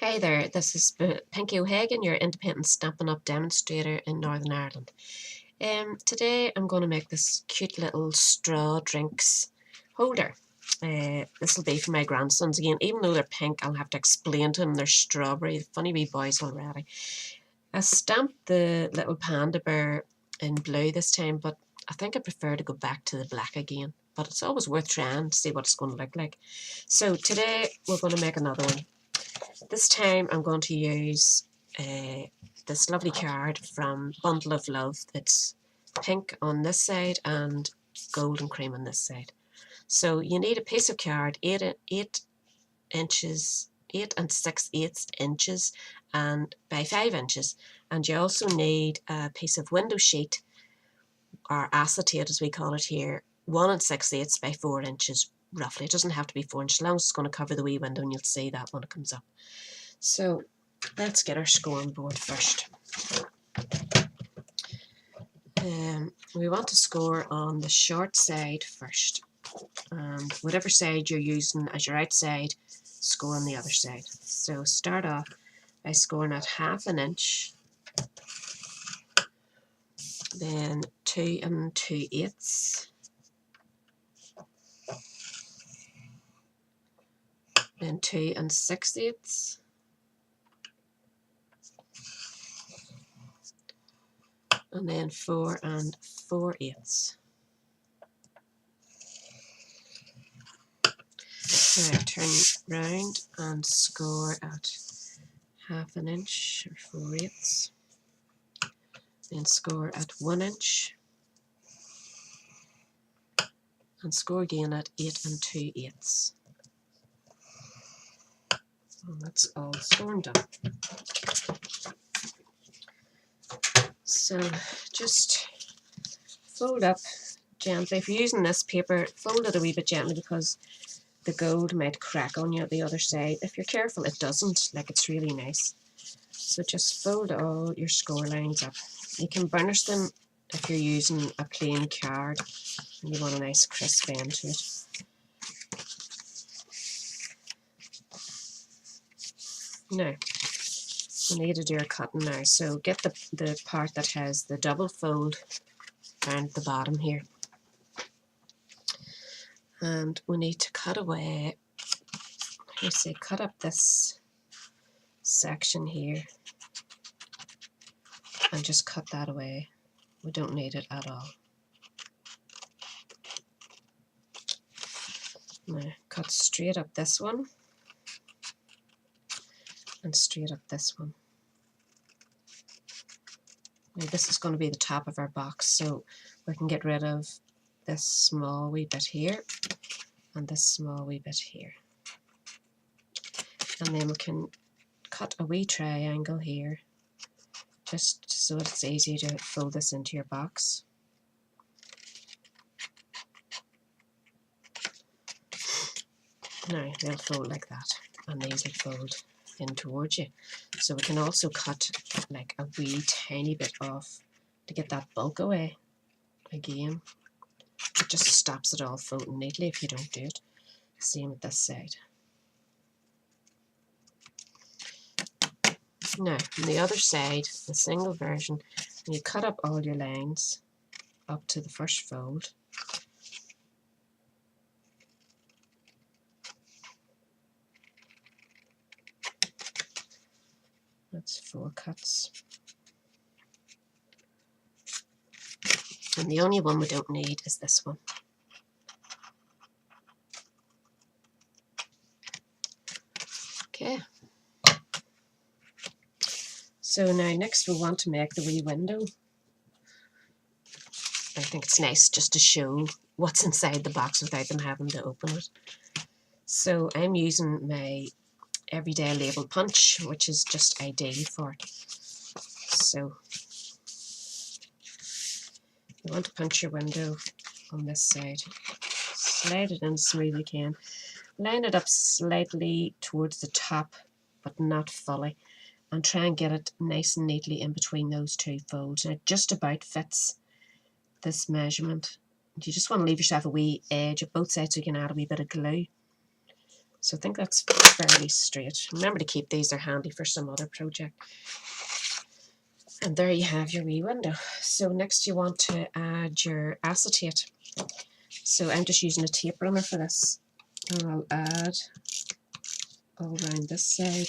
Hey there, this is Pinky O'Hagan, your independent Stampin' Up demonstrator in Northern Ireland. Today I'm going to make this cute little straw drinks holder. This will be for my grandsons again. Even though they're pink, I'll have to explain to them they're strawberry. Funny wee boys already. I stamped the little panda bear in blue this time, but I think I prefer to go back to the black again. But it's always worth trying to see what it's going to look like. So today we're going to make another one. This time I'm going to use this lovely card from Bundle of Love. It's pink on this side and gold and cream on this side. So you need a piece of card 8 and 6/8 inches and by 5 inches, and you also need a piece of window sheet, or acetate as we call it here, 1 6/8 by 4 inches roughly. It doesn't have to be 4 inches, as long as it's going to cover the wee window, and you'll see that when it comes up. So let's get our scoring board first. We want to score on the short side first, and whatever side you're using as your outside, score on the other side. So start off by scoring at 1/2 inch, then 2 2/8, then 2 6/8, and then 4 4/8. Now turn round and score at 1/2 inch or 4/8, then score at 1 inch, and score again at 8 2/8. And that's all scoring done. So just fold up gently. If you're using this paper, fold it a wee bit gently because the gold might crack on you at the other side. If you're careful, it doesn't. Like, it's really nice. So just fold all your score lines up. You can burnish them if you're using a plain card and you want a nice crisp end to it. Now, we need to do our cutting now. So get the part that has the double fold around the bottom here. And we need to cut away, cut up this section here and just cut that away. We don't need it at all. Now cut straight up this one and straight up this one. Now this is going to be the top of our box, so we can get rid of this small wee bit here and this small wee bit here. And then we can cut a wee triangle here, just so it's easy to fold this into your box. Now they'll fold like that, and these will fold in towards you. So we can also cut like a wee tiny bit off to get that bulk away. Again, it just stops it all folding neatly if you don't do it. Same with this side. Now, on the other side, the single version, you cut up all your lines up to the first fold. That's 4 cuts. And the only one we don't need is this one. Okay. So now next we want to make the wee window. I think it's nice just to show what's inside the box without them having to open it. So I'm using my everyday label punch, which is just ideal for it. So you want to punch your window on this side. Slide it in as smooth as you can. Line it up slightly towards the top, but not fully. And try and get it nice and neatly in between those two folds. And it just about fits this measurement. You just want to leave yourself a wee edge of both sides so you can add a wee bit of glue. So I think that's fairly straight. Remember to keep these, they're handy for some other project. And there you have your wee window. So next you want to add your acetate. So I'm just using a tape runner for this. And I'll add all around this side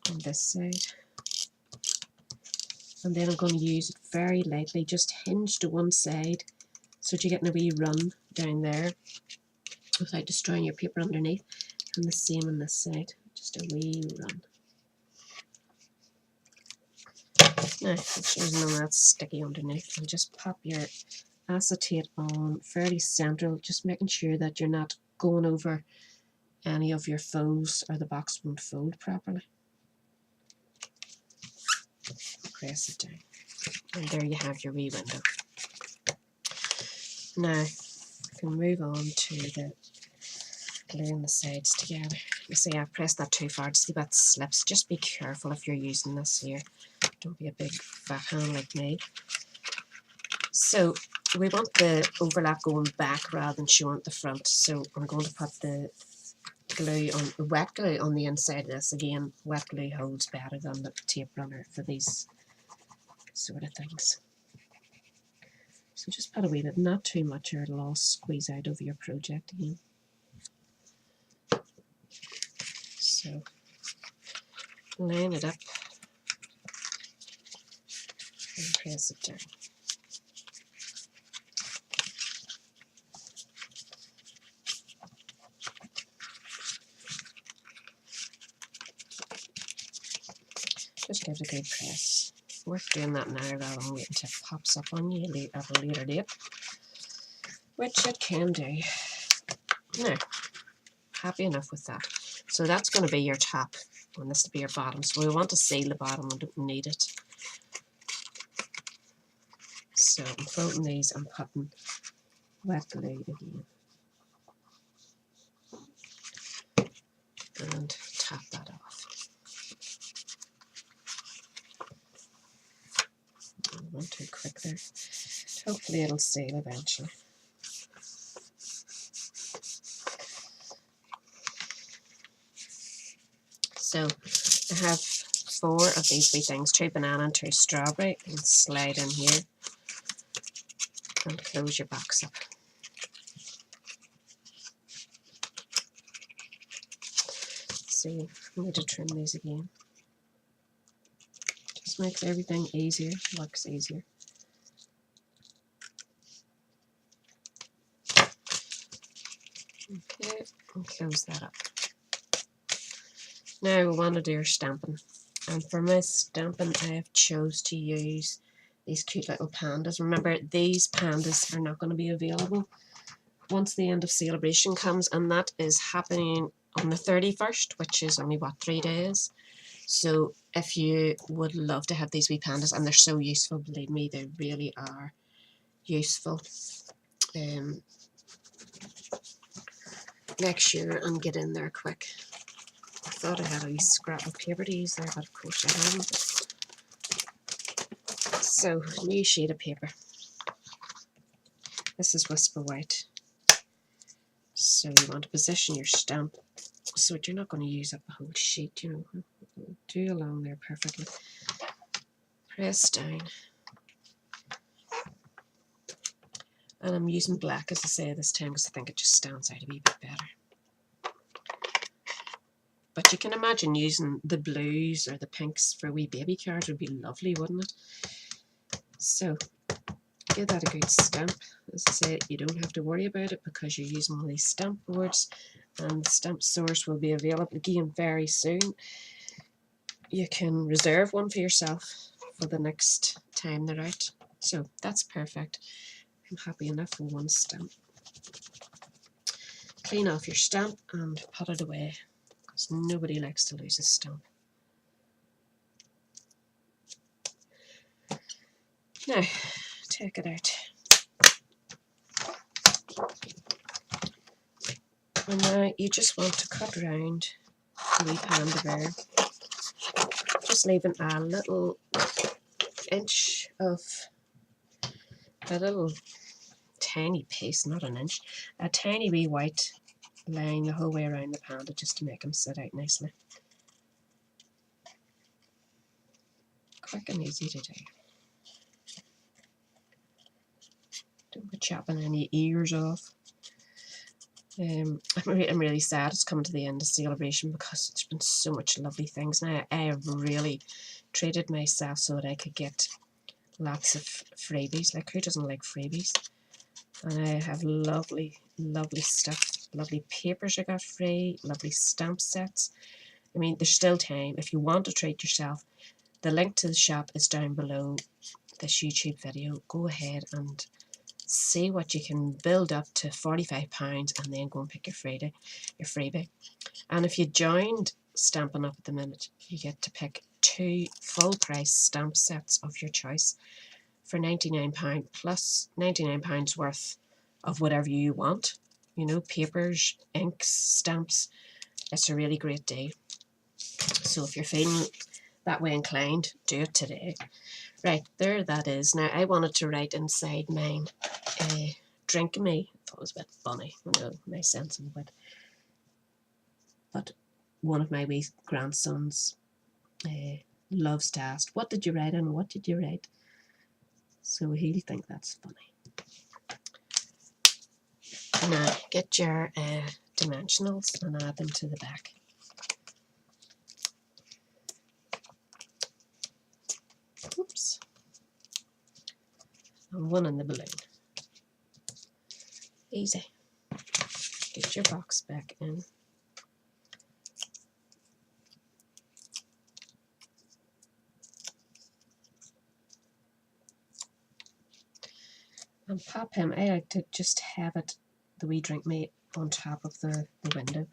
and this side. And then I'm going to use it very lightly, just hinge to one side so that you're getting a wee run down there without destroying your paper underneath. And the same on this side, just a wee run. Now, make sure there's none of that sticky underneath, and just pop your acetate on fairly central, just making sure that you're not going over any of your folds or the box won't fold properly. Press it down. And there you have your wee window. Now, we can move on to the gluing the sides together. You see, I pressed that too far to see that slips. Just be careful if you're using this here. Don't be a big fat hand like me. So we want the overlap going back rather than showing at the front. So I'm going to put the glue on, the wet glue on the inside of this. Again, wet glue holds better than the tape runner for these sort of things. So just put a wee bit, not too much, or it'll all squeeze out over your project again. So line it up and press it down. Just give it a good press. Worth doing that now rather than waiting until it pops up on you at a later date, which it can do. Now, happy enough with that. So that's going to be your top, and this will be your bottom. So we want to seal the bottom, we don't need it. So I'm folding these and putting wet glue again. And tap that off. I went too quick there. Hopefully it'll seal eventually. So I have 4 of these wee things, 2 banana and 2 strawberry. You can slide in here and close your box up. See, I need to trim these again. Just makes everything easier, works easier. Okay, and close that up. Now we want to do our stamping. And for my stamping, I have chose to use these cute little pandas. Remember, these pandas are not going to be available once the end of celebration comes, and that is happening on the 31st, which is only, what, 3 days? So if you would love to have these wee pandas, and they're so useful, believe me, they really are useful. Make sure and get in there quick. I thought I had a wee scrap of paper to use there, but of course I haven't. So, new sheet of paper. This is Whisper White. So you want to position your stamp so that you're not going to use up the whole sheet, you know. Do along there perfectly. Press down. And I'm using black, as I say, this time because I think it just stands out a wee bit better. But you can imagine using the blues or the pinks for wee baby cards would be lovely, wouldn't it? So give that a good stamp. As I say, you don't have to worry about it because you're using one of these stamp boards, and the stamp source will be available again very soon. You can reserve one for yourself for the next time they're out. So that's perfect. I'm happy enough with one stamp. Clean off your stamp and put it away, because nobody likes to lose a stamp. Now, take it out. And now you just want to cut around the wee panda bear, just leaving a little inch of, a little tiny piece, not an inch, a tiny wee white line the whole way around the panda just to make them sit out nicely. Quick and easy to do. Don't be chopping any ears off. I'm really sad it's coming to the end of celebration because there's been so much lovely things. Now I have really treated myself so that I could get lots of freebies. Like, who doesn't like freebies? And I have lovely stuff, lovely papers I got free, lovely stamp sets. I mean, there's still time. If you want to treat yourself, the link to the shop is down below this YouTube video. Go ahead and see what you can build up to £45 and then go and pick your freebie. And if you joined Stampin' Up at the minute, you get to pick 2 full price stamp sets of your choice for £99 plus £99 worth of whatever you want. You know, papers, inks, stamps. It's a really great day. So if you're feeling that way inclined, do it today. Right, there that is. Now I wanted to write inside mine, drink me. I thought it was a bit funny, you know, my sense of it. But one of my wee grandsons loves to ask, what did you write and what did you write? So he'll think that's funny. Now get your dimensionals and add them to the back. Oops. And one in the balloon. Easy. Get your box back in. And pop him. I like to just have it, the wee drink mate, on top of the window.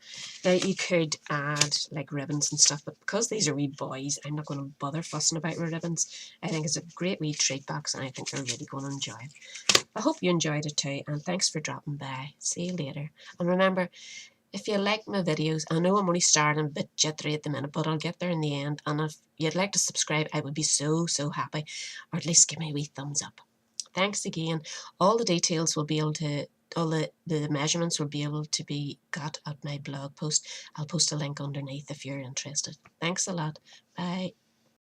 Now you could add like ribbons and stuff, but because these are wee boys, I'm not going to bother fussing about with ribbons. I think it's a great wee treat box and I think they're really going to enjoy it. I hope you enjoyed it too, and thanks for dropping by. See you later. And remember, if you like my videos, I know I'm only starting a bit jittery at the minute, but I'll get there in the end. And if you'd like to subscribe, I would be so happy, or at least give me a wee thumbs up. Thanks again. All the details will be able to, all the measurements will be able to be got at my blog post. I'll post a link underneath if you're interested. Thanks a lot. Bye.